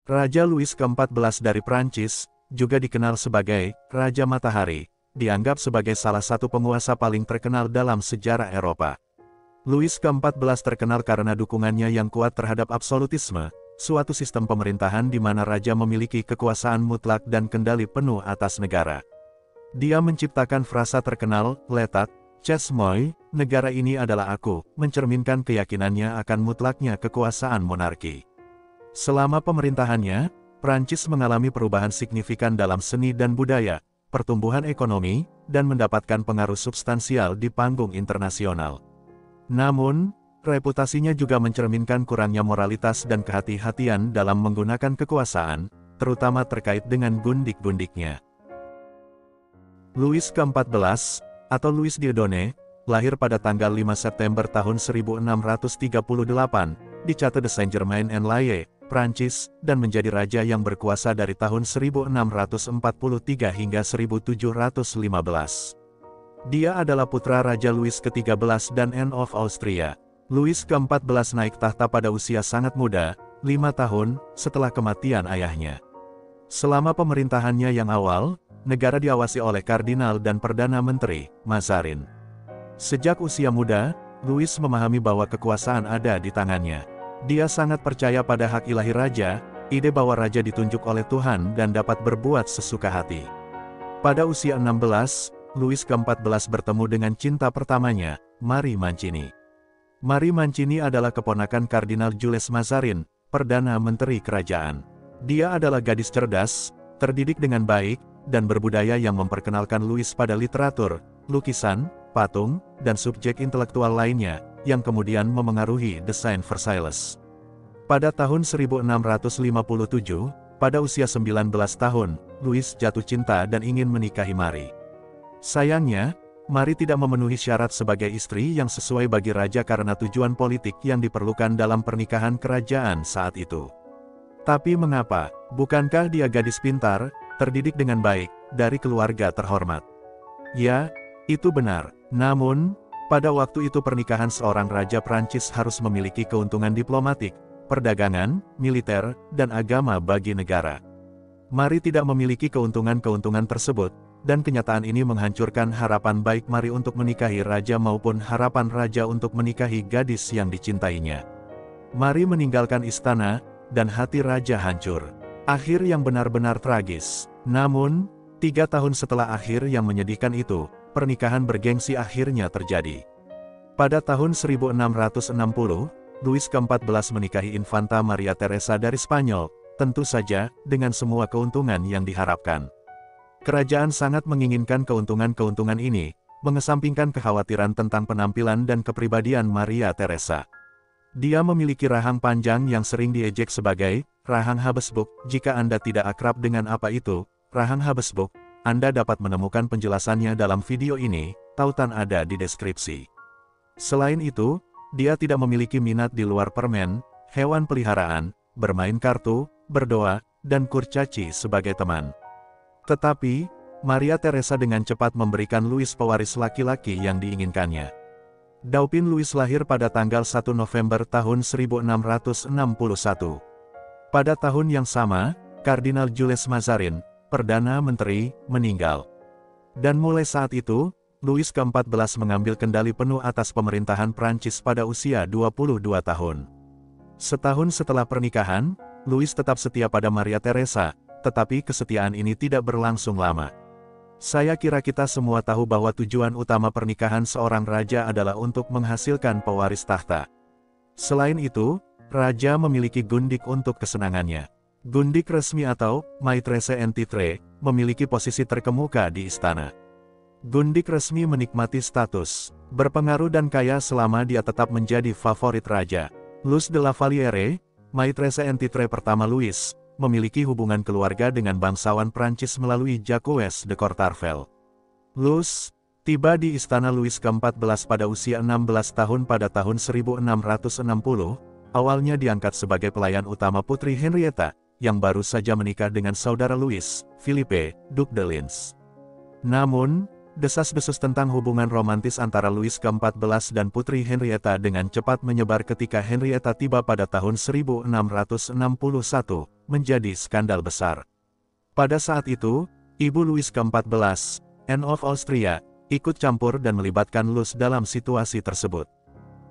Raja Louis ke-14 dari Prancis, juga dikenal sebagai Raja Matahari, dianggap sebagai salah satu penguasa paling terkenal dalam sejarah Eropa. Louis ke-14 terkenal karena dukungannya yang kuat terhadap absolutisme, suatu sistem pemerintahan di mana raja memiliki kekuasaan mutlak dan kendali penuh atas negara. Dia menciptakan frasa terkenal, L'État, c'est moi, negara ini adalah aku, mencerminkan keyakinannya akan mutlaknya kekuasaan monarki. Selama pemerintahannya, Prancis mengalami perubahan signifikan dalam seni dan budaya, pertumbuhan ekonomi, dan mendapatkan pengaruh substansial di panggung internasional. Namun, reputasinya juga mencerminkan kurangnya moralitas dan kehati-hatian dalam menggunakan kekuasaan, terutama terkait dengan gundik-gundiknya. Louis ke-14, atau Louis Dieudonné, lahir pada tanggal 5 September tahun 1638, di Château de Saint-Germain-en-Laye, Prancis, dan menjadi raja yang berkuasa dari tahun 1643 hingga 1715. Dia adalah putra Raja Louis ke-13 dan Anne of Austria. Louis ke-14 naik tahta pada usia sangat muda, 5 tahun, setelah kematian ayahnya. Selama pemerintahannya yang awal, negara diawasi oleh kardinal dan perdana menteri, Mazarin. Sejak usia muda, Louis memahami bahwa kekuasaan ada di tangannya. Dia sangat percaya pada hak ilahi raja, ide bahwa raja ditunjuk oleh Tuhan dan dapat berbuat sesuka hati. Pada usia 16, Louis ke-14 bertemu dengan cinta pertamanya, Marie Mancini. Marie Mancini adalah keponakan Kardinal Jules Mazarin, Perdana Menteri Kerajaan. Dia adalah gadis cerdas, terdidik dengan baik, dan berbudaya yang memperkenalkan Louis pada literatur, lukisan, patung, dan subjek intelektual lainnya, yang kemudian memengaruhi desain Versailles. Pada tahun 1657, pada usia 19 tahun, Louis jatuh cinta dan ingin menikahi Marie. Sayangnya, Marie tidak memenuhi syarat sebagai istri yang sesuai bagi raja karena tujuan politik yang diperlukan dalam pernikahan kerajaan saat itu. Tapi mengapa? Bukankah dia gadis pintar, terdidik dengan baik, dari keluarga terhormat? Ya, itu benar. Namun, pada waktu itu pernikahan seorang raja Prancis harus memiliki keuntungan diplomatik, perdagangan, militer, dan agama bagi negara. Marie tidak memiliki keuntungan-keuntungan tersebut, dan kenyataan ini menghancurkan harapan baik Marie untuk menikahi raja maupun harapan raja untuk menikahi gadis yang dicintainya. Marie meninggalkan istana, dan hati raja hancur. Akhir yang benar-benar tragis. Namun, 3 tahun setelah akhir yang menyedihkan itu, pernikahan bergengsi akhirnya terjadi. Pada tahun 1660, Louis ke-14 menikahi Infanta Maria Teresa dari Spanyol, tentu saja, dengan semua keuntungan yang diharapkan. Kerajaan sangat menginginkan keuntungan-keuntungan ini, mengesampingkan kekhawatiran tentang penampilan dan kepribadian Maria Teresa. Dia memiliki rahang panjang yang sering diejek sebagai rahang Habsburg. Jika Anda tidak akrab dengan apa itu, rahang Habsburg, Anda dapat menemukan penjelasannya dalam video ini, tautan ada di deskripsi. Selain itu, dia tidak memiliki minat di luar permen, hewan peliharaan, bermain kartu, berdoa, dan kurcaci sebagai teman. Tetapi, Maria Teresa dengan cepat memberikan Louis pewaris laki-laki yang diinginkannya. Dauphin Louis lahir pada tanggal 1 November tahun 1661. Pada tahun yang sama, Kardinal Jules Mazarin, Perdana Menteri, meninggal. Dan mulai saat itu, Louis ke-14 mengambil kendali penuh atas pemerintahan Prancis pada usia 22 tahun. Setahun setelah pernikahan, Louis tetap setia pada Maria Teresa, tetapi kesetiaan ini tidak berlangsung lama. Saya kira kita semua tahu bahwa tujuan utama pernikahan seorang raja adalah untuk menghasilkan pewaris tahta. Selain itu, raja memiliki gundik untuk kesenangannya. Gundik resmi atau maîtresse en titre memiliki posisi terkemuka di istana. Gundik resmi menikmati status, berpengaruh dan kaya selama dia tetap menjadi favorit raja. Luz de la Vallière, maîtresse en titre pertama Louis, memiliki hubungan keluarga dengan bangsawan Prancis melalui Jacques de Courtarvel. Luz tiba di istana Louis ke-14 pada usia 16 tahun pada tahun 1660, awalnya diangkat sebagai pelayan utama Putri Henrietta, yang baru saja menikah dengan saudara Louis, Philippe, Duc de Lens. Namun, Desas-desus tentang hubungan romantis antara Louis ke-14 dan Putri Henrietta dengan cepat menyebar ketika Henrietta tiba pada tahun 1661, menjadi skandal besar. Pada saat itu, ibu Louis ke-14, Anne of Austria, ikut campur dan melibatkan Luz dalam situasi tersebut.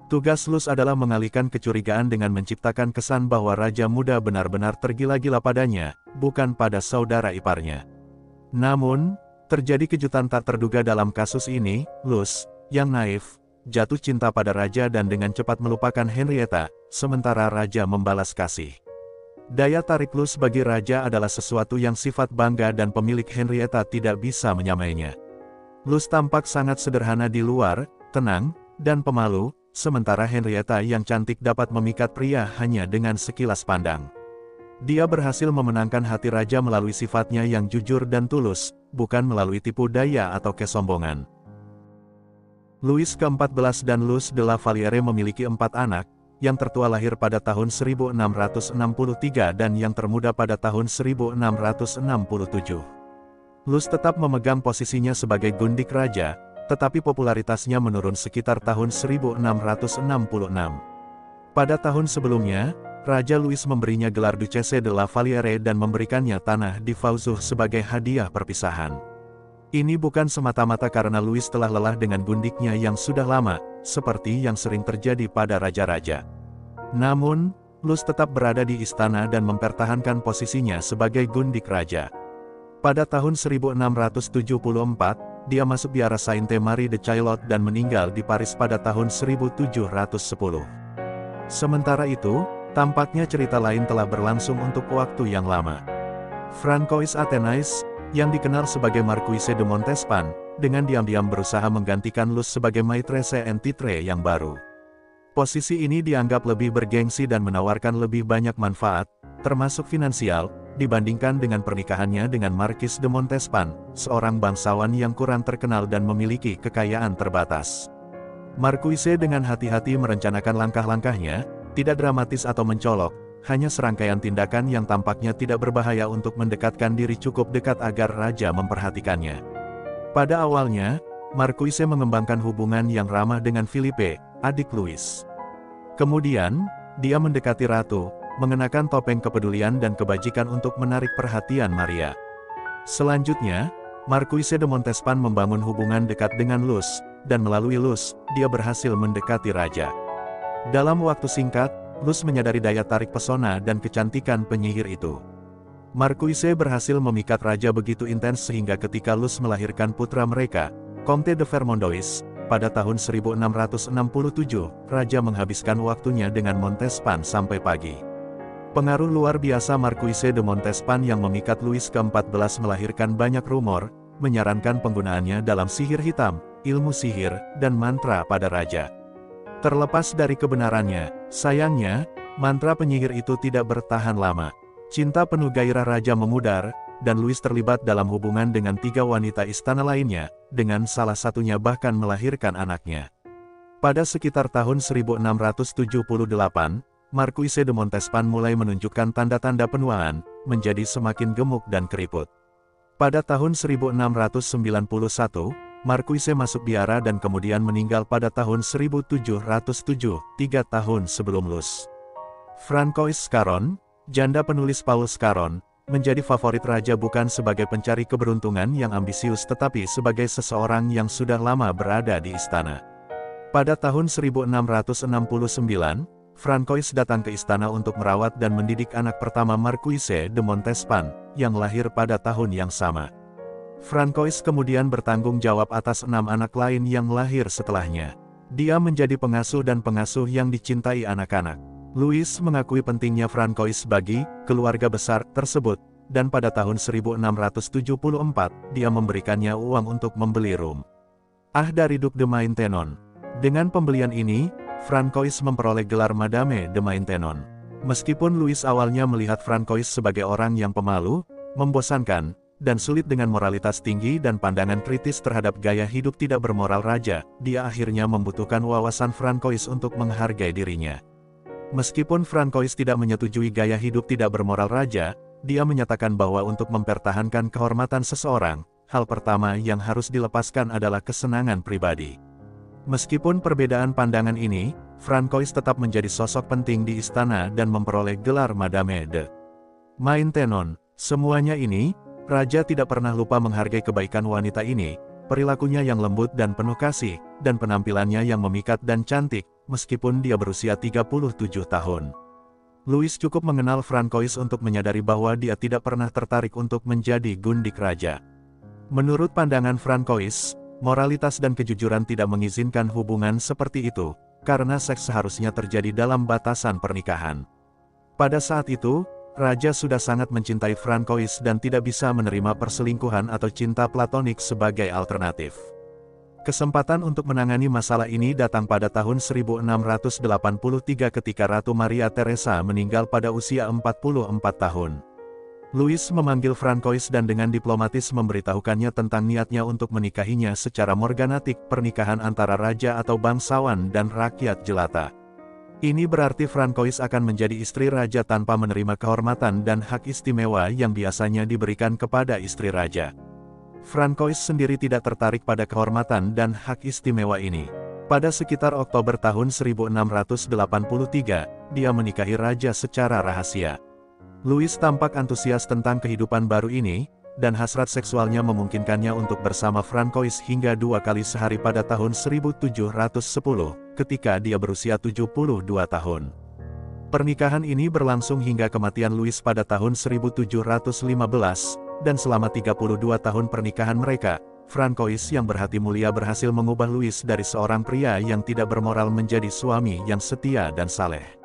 Tugas Luz adalah mengalihkan kecurigaan dengan menciptakan kesan bahwa Raja Muda benar-benar tergila-gila padanya, bukan pada saudara iparnya. Namun, terjadi kejutan tak terduga dalam kasus ini. Luz, yang naif, jatuh cinta pada Raja dan dengan cepat melupakan Henrietta, sementara Raja membalas kasih. Daya tarik Luz bagi Raja adalah sesuatu yang sifat bangga dan pemilik Henrietta tidak bisa menyamainya. Luz tampak sangat sederhana di luar, tenang, dan pemalu, sementara Henrietta yang cantik dapat memikat pria hanya dengan sekilas pandang. Dia berhasil memenangkan hati Raja melalui sifatnya yang jujur dan tulus, bukan melalui tipu daya atau kesombongan. Louis ke-14 dan Luz de la Valliere memiliki 4 anak, yang tertua lahir pada tahun 1663 dan yang termuda pada tahun 1667. Luz tetap memegang posisinya sebagai gundik raja, tetapi popularitasnya menurun sekitar tahun 1666. Pada tahun sebelumnya, Raja Louis memberinya gelar Duchesse de la Valliere dan memberikannya tanah di Vauzouh sebagai hadiah perpisahan. Ini bukan semata-mata karena Louis telah lelah dengan gundiknya yang sudah lama, seperti yang sering terjadi pada raja-raja. Namun, Luz tetap berada di istana dan mempertahankan posisinya sebagai gundik raja. Pada tahun 1674, dia masuk biara Sainte-Marie de Chaillot dan meninggal di Paris pada tahun 1710. Sementara itu, tampaknya cerita lain telah berlangsung untuk waktu yang lama. Francois Athenais, yang dikenal sebagai Marquise de Montespan, dengan diam-diam berusaha menggantikan Luz sebagai maîtresse en titre yang baru. Posisi ini dianggap lebih bergengsi dan menawarkan lebih banyak manfaat, termasuk finansial, dibandingkan dengan pernikahannya dengan Marquis de Montespan, seorang bangsawan yang kurang terkenal dan memiliki kekayaan terbatas. Marquise dengan hati-hati merencanakan langkah-langkahnya, tidak dramatis atau mencolok, hanya serangkaian tindakan yang tampaknya tidak berbahaya untuk mendekatkan diri cukup dekat agar Raja memperhatikannya. Pada awalnya, Marquise mengembangkan hubungan yang ramah dengan Philippe, adik Louis. Kemudian, dia mendekati Ratu, mengenakan topeng kepedulian dan kebajikan untuk menarik perhatian Maria. Selanjutnya, Marquise de Montespan membangun hubungan dekat dengan Luz, dan melalui Luz, dia berhasil mendekati Raja. Dalam waktu singkat, Luz menyadari daya tarik pesona dan kecantikan penyihir itu. Marquise berhasil memikat Raja begitu intens sehingga ketika Luz melahirkan putra mereka, Comte de Vermandois, pada tahun 1667, Raja menghabiskan waktunya dengan Montespan sampai pagi. Pengaruh luar biasa Marquise de Montespan yang memikat Louis ke-14 melahirkan banyak rumor, menyarankan penggunaannya dalam sihir hitam, ilmu sihir, dan mantra pada Raja. Terlepas dari kebenarannya, sayangnya, mantra penyihir itu tidak bertahan lama. Cinta penuh gairah Raja memudar, dan Louis terlibat dalam hubungan dengan 3 wanita istana lainnya, dengan salah satunya bahkan melahirkan anaknya. Pada sekitar tahun 1678, Marquise de Montespan mulai menunjukkan tanda-tanda penuaan, menjadi semakin gemuk dan keriput. Pada tahun 1691, Marquise masuk biara dan kemudian meninggal pada tahun 1707, 3 tahun sebelum Luz. Francois Scarron, janda penulis Paul Scarron, menjadi favorit Raja bukan sebagai pencari keberuntungan yang ambisius tetapi sebagai seseorang yang sudah lama berada di istana. Pada tahun 1669, Francois datang ke istana untuk merawat dan mendidik anak pertama Marquise de Montespan, yang lahir pada tahun yang sama. Francois kemudian bertanggung jawab atas 6 anak lain yang lahir setelahnya. Dia menjadi pengasuh dan pengasuh yang dicintai anak-anak. Louis mengakui pentingnya Francois bagi keluarga besar tersebut, dan pada tahun 1674, dia memberikannya uang untuk membeli rum dari Duc de Maintenon. Dengan pembelian ini, Francois memperoleh gelar Madame de Maintenon. Meskipun Louis awalnya melihat Francois sebagai orang yang pemalu, membosankan, dan sulit dengan moralitas tinggi dan pandangan kritis terhadap gaya hidup tidak bermoral Raja, dia akhirnya membutuhkan wawasan Francois untuk menghargai dirinya. Meskipun Francois tidak menyetujui gaya hidup tidak bermoral Raja, dia menyatakan bahwa untuk mempertahankan kehormatan seseorang, hal pertama yang harus dilepaskan adalah kesenangan pribadi. Meskipun perbedaan pandangan ini, Francois tetap menjadi sosok penting di istana dan memperoleh gelar Madame de Maintenon. Semuanya ini, Raja tidak pernah lupa menghargai kebaikan wanita ini, perilakunya yang lembut dan penuh kasih, dan penampilannya yang memikat dan cantik, meskipun dia berusia 37 tahun. Louis cukup mengenal Francois untuk menyadari bahwa dia tidak pernah tertarik untuk menjadi gundik raja. Menurut pandangan Francois, moralitas dan kejujuran tidak mengizinkan hubungan seperti itu, karena seks seharusnya terjadi dalam batasan pernikahan. Pada saat itu, Raja sudah sangat mencintai Francois dan tidak bisa menerima perselingkuhan atau cinta platonik sebagai alternatif. Kesempatan untuk menangani masalah ini datang pada tahun 1683 ketika Ratu Maria Theresa meninggal pada usia 44 tahun. Louis memanggil Francois dan dengan diplomatis memberitahukannya tentang niatnya untuk menikahinya secara morganatik, pernikahan antara raja atau bangsawan dan rakyat jelata. Ini berarti Francois akan menjadi istri raja tanpa menerima kehormatan dan hak istimewa yang biasanya diberikan kepada istri raja. Francois sendiri tidak tertarik pada kehormatan dan hak istimewa ini. Pada sekitar Oktober tahun 1683, dia menikahi raja secara rahasia. Louis tampak antusias tentang kehidupan baru ini, dan hasrat seksualnya memungkinkannya untuk bersama Francois hingga 2 kali sehari pada tahun 1710, ketika dia berusia 72 tahun. Pernikahan ini berlangsung hingga kematian Louis pada tahun 1715, dan selama 32 tahun pernikahan mereka, Francois yang berhati mulia berhasil mengubah Louis dari seorang pria yang tidak bermoral menjadi suami yang setia dan saleh.